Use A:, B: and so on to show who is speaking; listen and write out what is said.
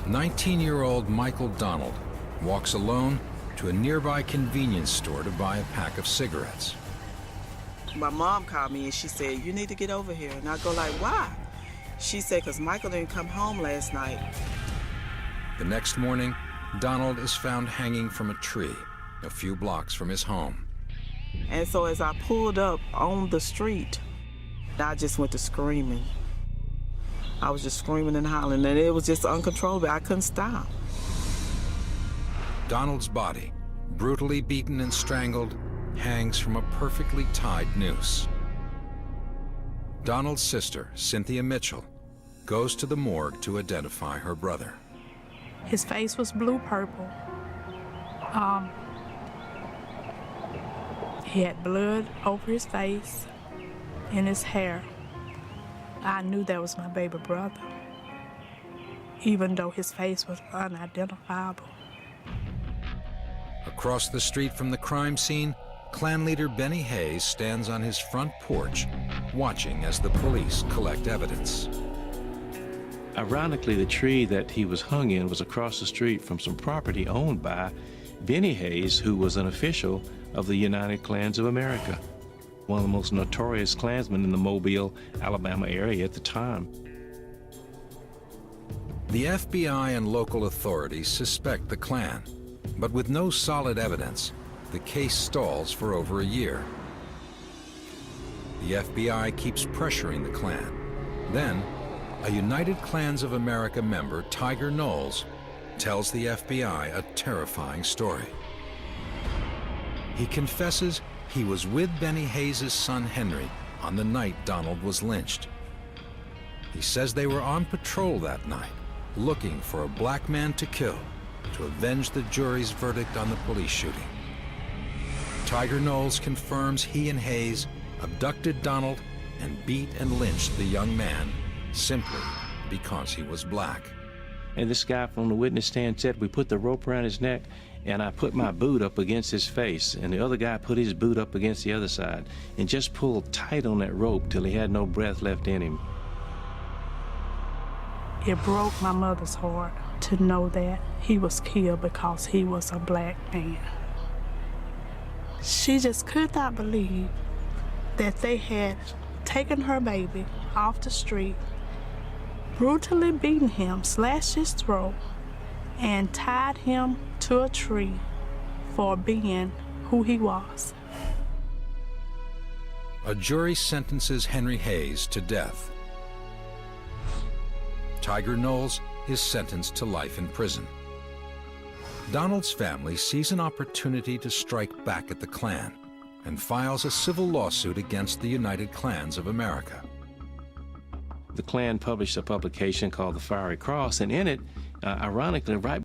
A: 19-year-old Michael Donald walks alone to a nearby convenience store to buy a pack of cigarettes.
B: My mom called me and she said, "You need to get over here." And I go like, "Why?" She said, "'Cause Michael didn't come home last night."
A: The next morning, Donald is found hanging from a tree a few blocks from his home.
B: And so as I pulled up on the street, I just went to screaming. I was just screaming and hollering, and it was just uncontrollable. I couldn't stop.
A: Donald's body, brutally beaten and strangled, hangs from a perfectly tied noose. Donald's sister, Cynthia Mitchell, goes to the morgue to identify her brother.
C: His face was blue-purple. He had blood over his face and his hair. I knew that was my baby brother, even though his face was unidentifiable.
A: Across the street from the crime scene, Klan leader Benny Hayes stands on his front porch, watching as the police collect evidence.
D: Ironically, the tree that he was hung in was across the street from some property owned by Benny Hayes, who was an official of the United Klans of America, one of the most notorious Klansmen in the Mobile, Alabama area at the time.
A: The FBI and local authorities suspect the Klan, but with no solid evidence, the case stalls for over a year. The FBI keeps pressuring the Klan. Then, a United Klans of America member, Tiger Knowles, tells the FBI a terrifying story. He confesses he was with Benny Hayes' son Henry on the night Donald was lynched. He says they were on patrol that night, looking for a black man to kill to avenge the jury's verdict on the police shooting. Tiger Knowles confirms he and Hayes abducted Donald and beat and lynched the young man simply because he was black.
D: And this guy from the witness stand said, we put the rope around his neck and I put my boot up against his face, and the other guy put his boot up against the other side and just pulled tight on that rope till he had no breath left in him.
C: It broke my mother's heart to know that he was killed because he was a black man. She just could not believe that they had taken her baby off the street, brutally beaten him, slashed his throat, and tied him to a tree for being who he was.
A: A jury sentences Henry Hayes to death. Tiger Knowles is sentenced to life in prison. Donald's family sees an opportunity to strike back at the Klan and files a civil lawsuit against the United Klans of America.
D: The Klan published a publication called The Fiery Cross, and in it, ironically, right